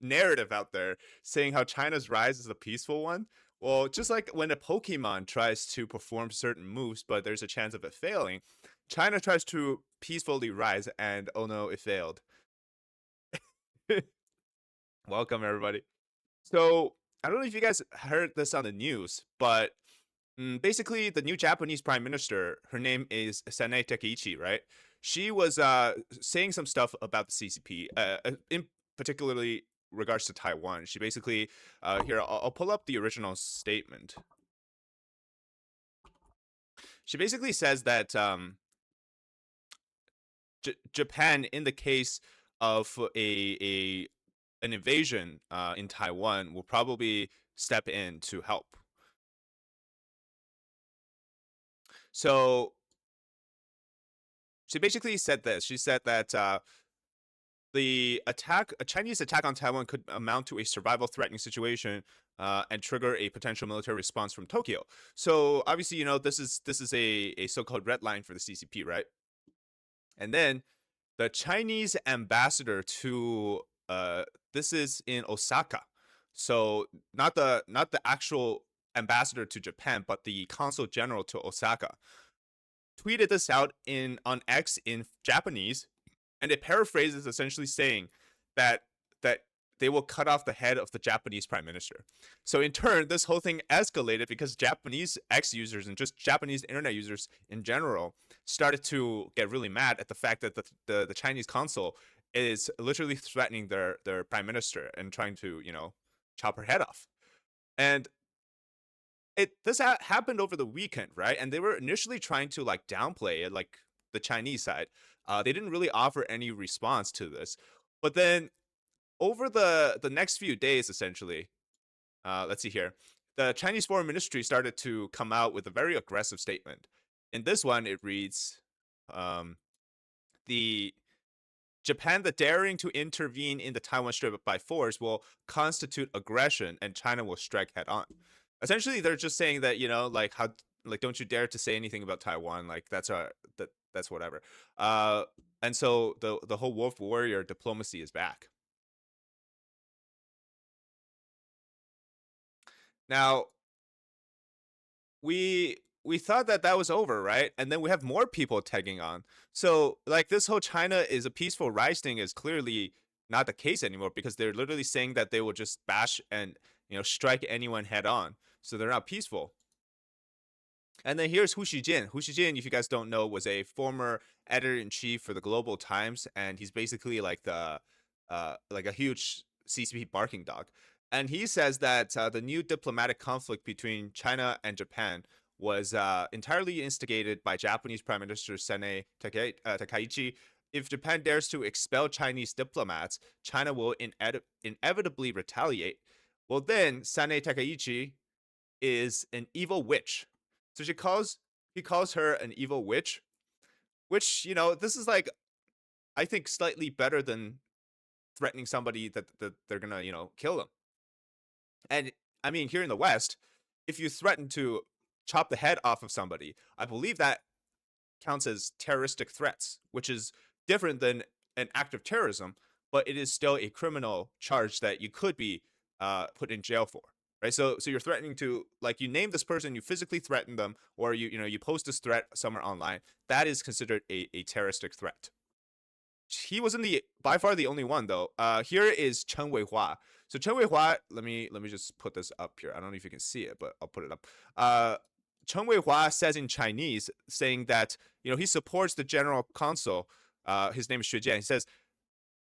narrative out there saying how China's rise is a peaceful one. Well, just like when a Pokemon tries to perform certain moves, but there's a chance of it failing, China tries to peacefully rise, and oh no, it failed. Welcome, everybody. So, I don't know if you guys heard this on the news, but basically, the new Japanese prime minister, her name is Sanae Takaichi, right? She was saying some stuff about the CCP, in particularly regards to Taiwan. She basically, here, I'll pull up the original statement. She basically says that Japan, in the case of an invasion in Taiwan, will probably step in to help. So she basically said this. She said that a Chinese attack on Taiwan could amount to a survival threatening situation and trigger a potential military response from Tokyo. So obviously, this is a so-called red line for the CCP, right? And then the Chinese ambassador to this is in Osaka. So not the actual ambassador to Japan, but the consul general to Osaka tweeted this out on X in Japanese, and it paraphrases essentially saying that they will cut off the head of the Japanese prime minister. So in turn, this whole thing escalated because Japanese X users and just Japanese internet users in general started to get really mad at the fact that the Chinese consul is literally threatening their prime minister and trying to, chop her head off. And this happened over the weekend, right? And they were initially trying to like downplay it, like the Chinese side. They didn't really offer any response to this. But then over the next few days, essentially, let's see here, the Chinese Foreign Ministry started to come out with a very aggressive statement. In this one, it reads, the Japan, the daring to intervene in the Taiwan Strait by force will constitute aggression, and China will strike head on. Essentially, they're just saying that, like how, like, don't you dare to say anything about Taiwan, like that's whatever. And so the whole wolf warrior diplomacy is back. Now, we thought that was over, right? And then we have more people tagging on. So like this whole China is a peaceful rise thing is clearly not the case anymore, because they're literally saying that they will just bash and strike anyone head on. So they're not peaceful. And then here's Hu Xijin. Hu Xijin, if you guys don't know, was a former editor-in-chief for the Global Times, and he's basically like the like a huge CCP barking dog. And he says that the new diplomatic conflict between China and Japan was entirely instigated by Japanese Prime Minister Sanae Takaichi. If Japan dares to expel Chinese diplomats, China will inevitably retaliate. Well, then Sanae Takaichi is an evil witch. So he calls her an evil witch, which, this is like, I think, slightly better than threatening somebody that they're gonna, kill them. And I mean, here in the West, if you threaten to chop the head off of somebody, I believe that counts as terroristic threats, which is different than an act of terrorism, but it is still a criminal charge that you could be put in jail for. Right, so you're threatening to, like, you name this person, you physically threaten them, or you post this threat somewhere online. That is considered a terroristic threat. He wasn't by far the only one, though. Here is Chen Weihua. So Chen Weihua, let me just put this up here. I don't know if you can see it, but I'll put it up. Chen Weihua says in Chinese, saying that he supports the general consul. His name is Xue Jian. He says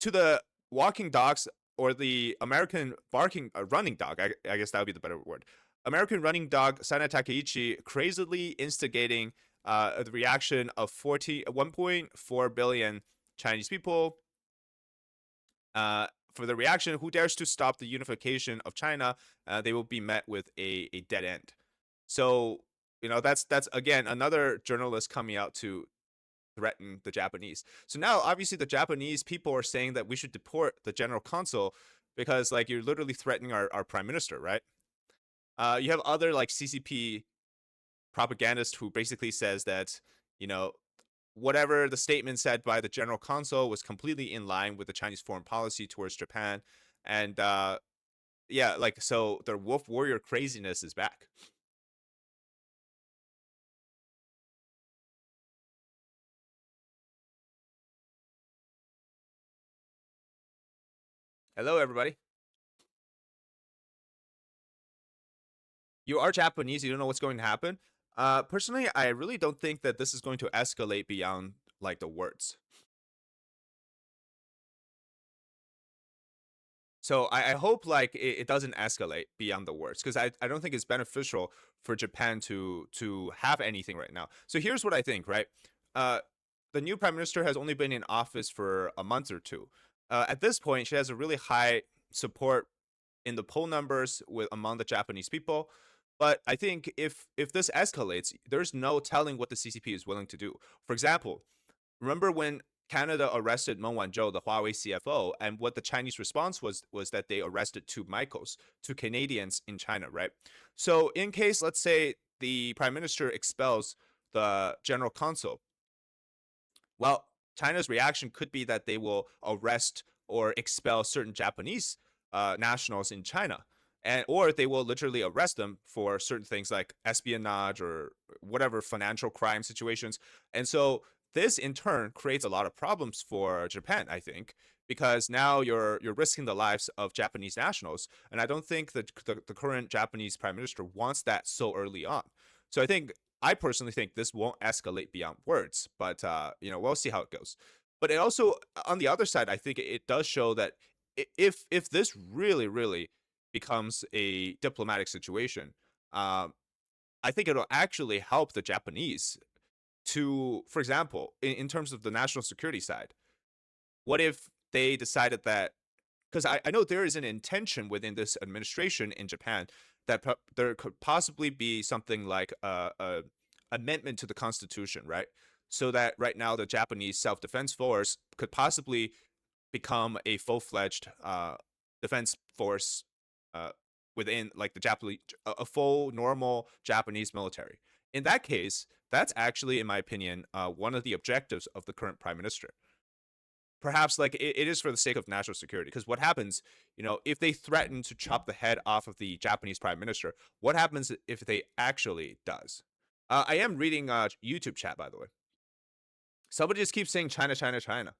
to the walking dogs, or the American running dog, I guess that would be the better word. American running dog Sanae Takaichi crazily instigating the reaction of 1.4 billion Chinese people. For the reaction, who dares to stop the unification of China, they will be met with a dead end. So, that's again another journalist coming out to threaten the Japanese. So now, obviously, the Japanese people are saying that we should deport the general consul because, like, you're literally threatening our prime minister, right? You have other, like, CCP propagandist who basically says that, whatever the statement said by the general consul was completely in line with the Chinese foreign policy towards Japan. And yeah, like so the wolf warrior craziness is back. Hello, everybody. You are Japanese. You don't know what's going to happen. Personally, I really don't think that this is going to escalate beyond like the words. So I hope like it doesn't escalate beyond the words because I don't think it's beneficial for Japan to have anything right now. So here's what I think, right? Uh, the new prime minister has only been in office for a month or two. At this point, she has a really high support in the poll numbers with among the Japanese people. But I think if this escalates, there's no telling what the CCP is willing to do. For example, remember when Canada arrested Meng Wanzhou, the Huawei CFO, and what the Chinese response was that they arrested two Michaels, two Canadians in China, right? So in case, let's say, the prime minister expels the general counsel, well, China's reaction could be that they will arrest or expel certain Japanese nationals in China, and or they will literally arrest them for certain things like espionage or whatever financial crime situations. And so this in turn creates a lot of problems for Japan, I think, because now you're risking the lives of Japanese nationals, and I don't think that the current Japanese prime minister wants that so early on. So I personally think this won't escalate beyond words, but we'll see how it goes. But it also, on the other side, I think it does show that if this really really becomes a diplomatic situation, I think it'll actually help the Japanese to, for example, in terms of the national security side. What if they decided that, because I know there is an intention within this administration in Japan that there could possibly be something like a amendment to the constitution, right? So that right now the Japanese self-defense force could possibly become a full-fledged defense force uh, within like the Japanese, a full normal Japanese military. In that case, that's actually, in my opinion, one of the objectives of the current prime minister. Perhaps like it is for the sake of national security, because what happens, if they threaten to chop the head off of the Japanese prime minister, what happens if they actually does? I am reading YouTube chat, by the way. Somebody just keeps saying China, China, China.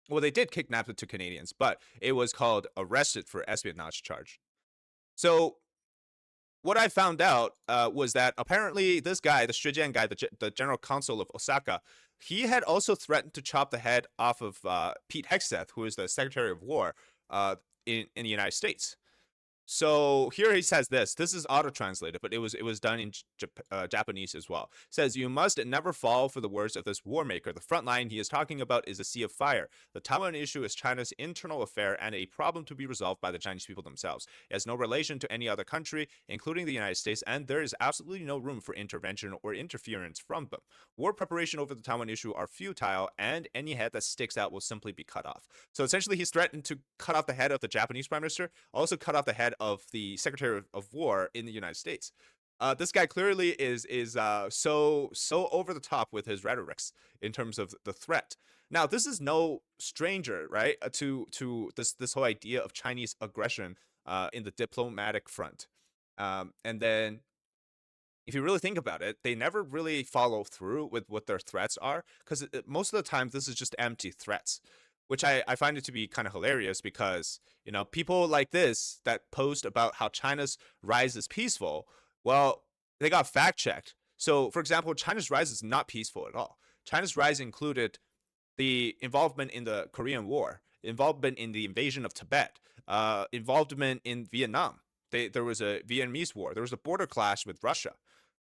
Well, they did kidnap the two Canadians, but it was called arrested for espionage charge. So what I found out was that apparently this guy, the Shijian guy, the general counsel of Osaka, he had also threatened to chop the head off of Pete Hegseth, who is the Secretary of War in the United States. So here he says this. This is auto translated, but it was done in Japanese as well. It says, "You must never fall for the words of this war maker. The front line he is talking about is a sea of fire. The Taiwan issue is China's internal affair and a problem to be resolved by the Chinese people themselves. It has no relation to any other country, including the United States, and there is absolutely no room for intervention or interference from them. War preparation over the Taiwan issue are futile, and any head that sticks out will simply be cut off." So essentially, he's threatened to cut off the head of the Japanese prime minister, also cut off the head of the Secretary of War in the United States. This guy clearly is so over the top with his rhetorics in terms of the threat. Now, this is no stranger, right, to this whole idea of Chinese aggression in the diplomatic front. And then if you really think about it, they never really follow through with what their threats are, because most of the time this is just empty threats, which I find it to be kind of hilarious because, people like this that post about how China's rise is peaceful, well, they got fact checked. So, for example, China's rise is not peaceful at all. China's rise included the involvement in the Korean War, involvement in the invasion of Tibet, involvement in Vietnam. There was a Vietnamese war. There was a border clash with Russia.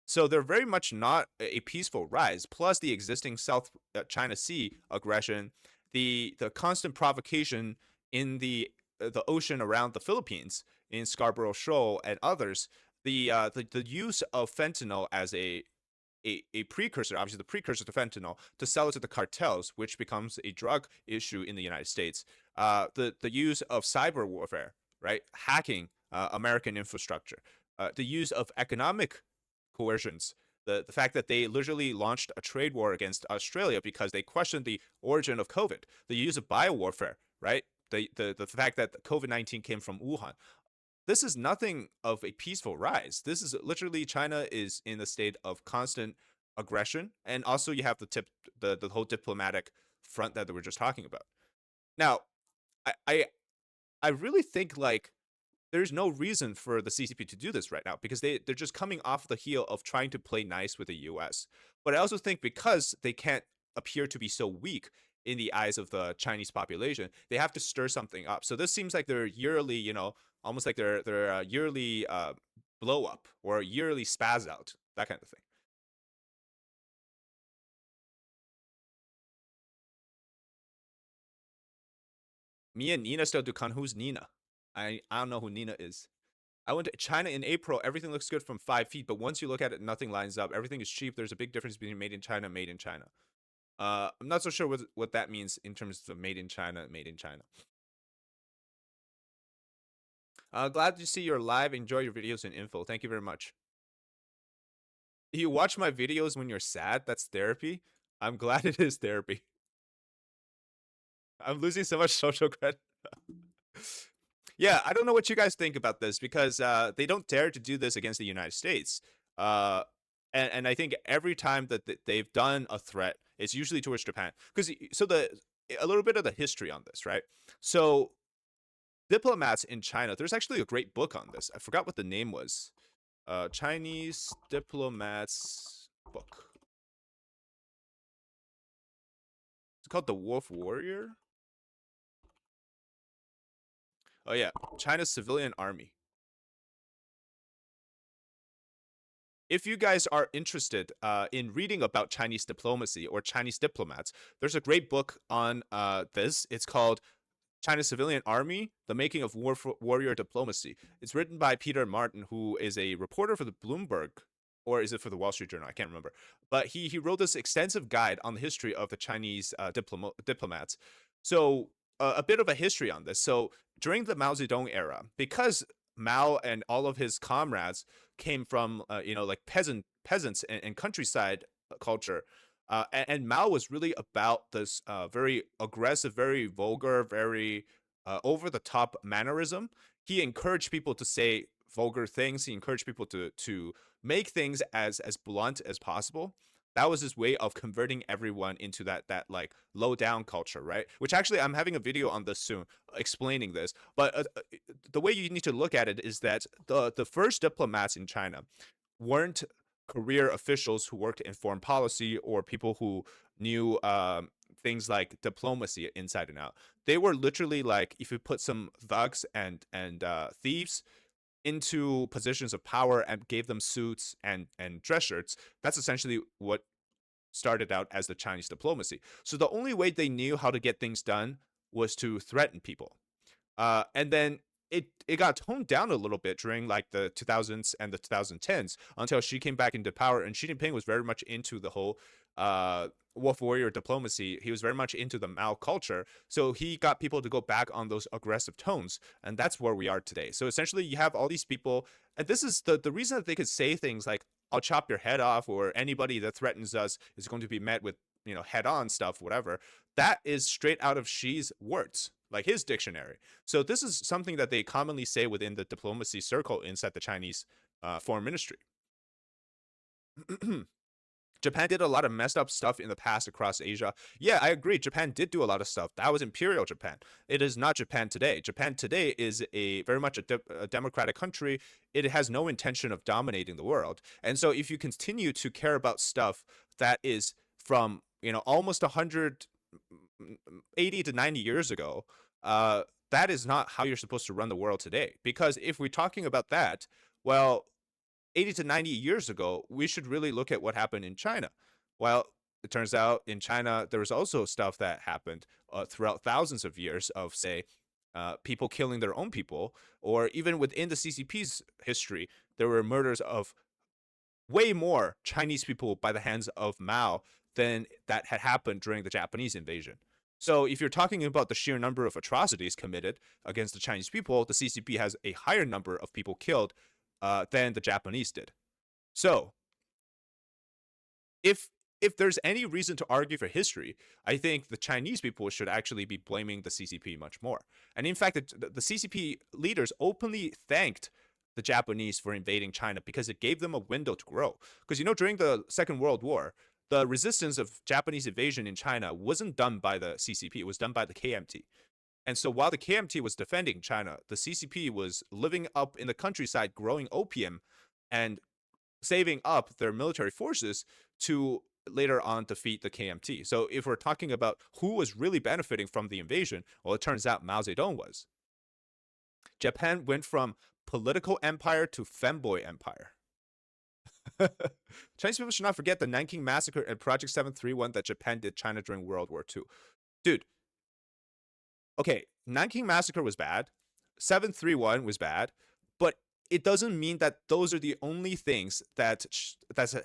So they're very much not a peaceful rise. Plus the existing South China Sea aggression, the constant provocation in the ocean around the Philippines, in Scarborough Shoal and others, the use of fentanyl as a precursor, obviously the precursor to fentanyl, to sell it to the cartels, which becomes a drug issue in the United States. The use of cyber warfare, right, hacking American infrastructure, the use of economic coercions, The fact that they literally launched a trade war against Australia because they questioned the origin of COVID, the use of biowarfare, right? The fact that COVID-19 came from Wuhan. This is nothing of a peaceful rise. This is literally China is in a state of constant aggression, and also you have the whole diplomatic front that we were just talking about. Now, I I, I really think like there's no reason for the CCP to do this right now because they're just coming off the heel of trying to play nice with the US. But I also think because they can't appear to be so weak in the eyes of the Chinese population, they have to stir something up. So this seems like their yearly, almost like their yearly blow up or yearly spaz out, that kind of thing. Me and Nina still do con. Who's Nina? I don't know who Nina is. I went to China in April. Everything looks good from 5 feet, but once you look at it, nothing lines up. Everything is cheap. There's a big difference between made in China, made in China. I'm not so sure what that means in terms of made in China, made in China. Glad to see you're live. Enjoy your videos and info. Thank you very much. You watch my videos when you're sad. That's therapy. I'm glad it is therapy. I'm losing so much social credit. Yeah, I don't know what you guys think about this because they don't dare to do this against the United States. Uh, and I think every time that they've done a threat, it's usually towards Japan. Because so a little bit of the history on this, right? So diplomats in China, there's actually a great book on this. I forgot what the name was. Chinese diplomats book. It's called The Wolf Warrior. Oh yeah, China's civilian army. If you guys are interested in reading about Chinese diplomacy or Chinese diplomats, there's a great book on this. It's called China's Civilian Army: The Making of Warrior Diplomacy. It's written by Peter Martin, who is a reporter for the Bloomberg, or is it for the Wall Street Journal? I can't remember. But he wrote this extensive guide on the history of the Chinese diplomats. So a bit of a history on this. So during the Mao Zedong era, because Mao and all of his comrades came from like peasants and countryside culture. And Mao was really about this very aggressive, very vulgar, very over the top mannerism. He encouraged people to say vulgar things. He encouraged people to make things as blunt as possible. That was his way of converting everyone into that like low down culture, right? Which actually I'm having a video on this soon explaining this. But the way you need to look at it is that the first diplomats in China weren't career officials who worked in foreign policy or people who knew things like diplomacy inside and out. They were literally like if you put some thugs and thieves into positions of power and gave them suits and dress shirts. That's essentially what started out as the Chinese diplomacy. So the only way they knew how to get things done was to threaten people. And then it got toned down a little bit during like the 2000s and the 2010s until Xi came back into power, and Xi Jinping was very much into the whole wolf warrior diplomacy. He was very much into the Mao culture, so he got people to go back on those aggressive tones, and that's where we are today. So essentially, you have all these people, and this is the reason that they could say things like "I'll chop your head off" or "Anybody that threatens us is going to be met with head on stuff," whatever. That is straight out of Xi's words, like his dictionary. So this is something that they commonly say within the diplomacy circle inside the Chinese foreign ministry. Japan did a lot of messed up stuff in the past across Asia. Yeah, I agree. Japan did do a lot of stuff. That was Imperial Japan. It is not Japan today. Japan today is a very much a democratic country. It has no intention of dominating the world. And so if you continue to care about stuff that is from, almost 180 to 90 years ago, that is not how you're supposed to run the world today. Because if we're talking about that, well, 80 to 90 years ago, we should really look at what happened in China. Well, it turns out in China, there was also stuff that happened throughout thousands of years of, say, people killing their own people, or even within the CCP's history, there were murders of way more Chinese people by the hands of Mao than that had happened during the Japanese invasion. So if you're talking about the sheer number of atrocities committed against the Chinese people, the CCP has a higher number of people killed than the Japanese did. So if if there's any reason to argue for history, I think the Chinese people should actually be blaming the CCP much more. And in fact, the CCP leaders openly thanked the Japanese for invading China because it gave them a window to grow. Because during the Second World War, the resistance of Japanese invasion in China wasn't done by the CCP; it was done by the KMT. And so while the KMT was defending China, the CCP was living up in the countryside, growing opium, and saving up their military forces to later on defeat the KMT. So if we're talking about who was really benefiting from the invasion, well, it turns out Mao Zedong was. Japan went from political empire to femboy empire. Chinese people should not forget the Nanking Massacre and Project 731 that Japan did China during World War II. Dude, okay, Nanking Massacre was bad. 731 was bad, but it doesn't mean that those are the only things that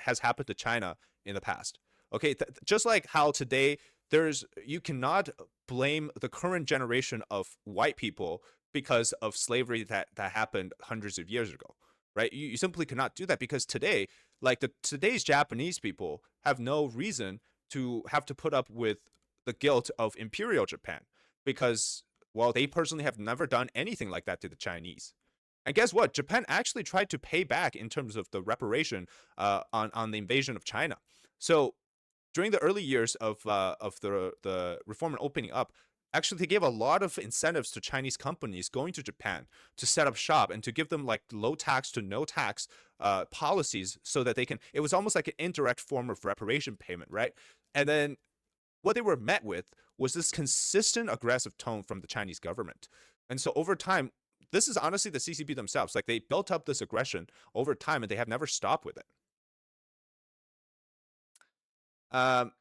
has happened to China in the past. Okay, just like how today you cannot blame the current generation of white people because of slavery that happened hundreds of years ago, right? You simply cannot do that because today, like today's Japanese people have no reason to have to put up with the guilt of imperial Japan because, well, they personally have never done anything like that to the Chinese. And guess what? Japan actually tried to pay back in terms of the reparation on the invasion of China. So during the early years of the reform and opening up, actually they gave a lot of incentives to Chinese companies going to Japan to set up shop and to give them like low tax to no tax policies so that they can. It was almost like an indirect form of reparation payment, right? And then what they were met with was this consistent aggressive tone from the Chinese government. And so over time, this is honestly the CCP themselves. Like they built up this aggression over time and they have never stopped with it. Um,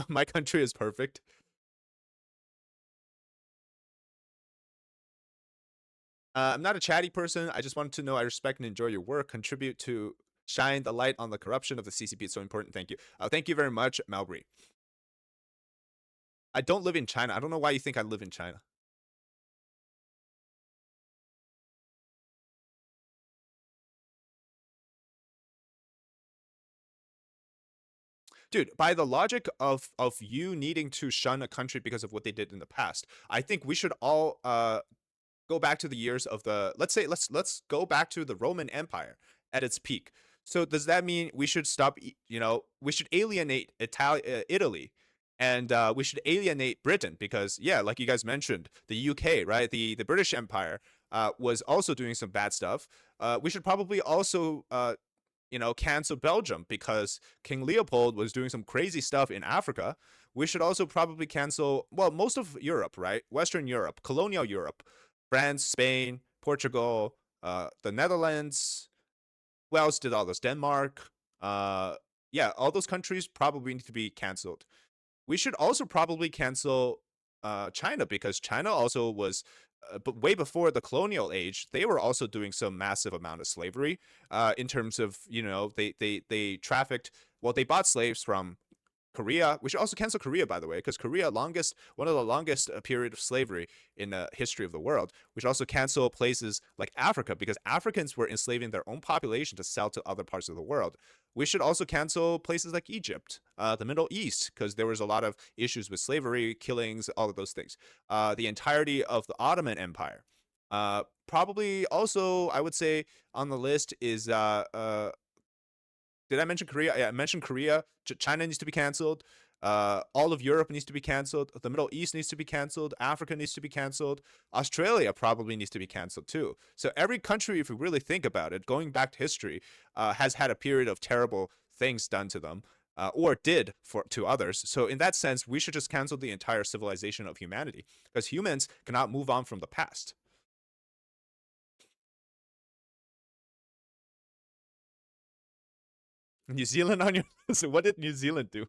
my country is perfect. I'm not a chatty person. I just wanted to know I respect and enjoy your work. Contribute to shine the light on the corruption of the CCP. It's so important. Thank you. Thank you very much, Malbury. I don't live in China. I don't know why you think I live in China. Dude, by the logic of you needing to shun a country because of what they did in the past, I think we should all go back to the years of the let's go back to the Roman Empire at its peak. So does that mean we should stop? We should alienate Italy, and we should alienate Britain because yeah, like you guys mentioned, the UK, right? The British Empire was also doing some bad stuff. We should probably also cancel Belgium because King Leopold was doing some crazy stuff in Africa. We should also probably cancel, well, most of Europe, right? Western Europe, colonial Europe, France, Spain, Portugal, the Netherlands. Who else did all this? Denmark. Yeah, all those countries probably need to be canceled. We should also probably cancel China because China also was, but way before the colonial age, they were also doing some massive amount of slavery. In terms of they trafficked. Well, they bought slaves from Korea. We should also cancel Korea, by the way, because Korea one of the longest period of slavery in the history of the world. We should also cancel places like Africa because Africans were enslaving their own population to sell to other parts of the world. We should also cancel places like Egypt, the Middle East, because there was a lot of issues with slavery, killings, all of those things. The entirety of the Ottoman Empire. Probably also, I would say on the list is did I mention Korea? Yeah, I mentioned Korea. China needs to be canceled. All of Europe needs to be canceled. The Middle East needs to be canceled. Africa needs to be canceled. Australia probably needs to be canceled too. So every country, if you really think about it, going back to history, has had a period of terrible things done to them. Or did to others. So in that sense, we should just cancel the entire civilization of humanity because humans cannot move on from the past. New Zealand on your so what did New Zealand do?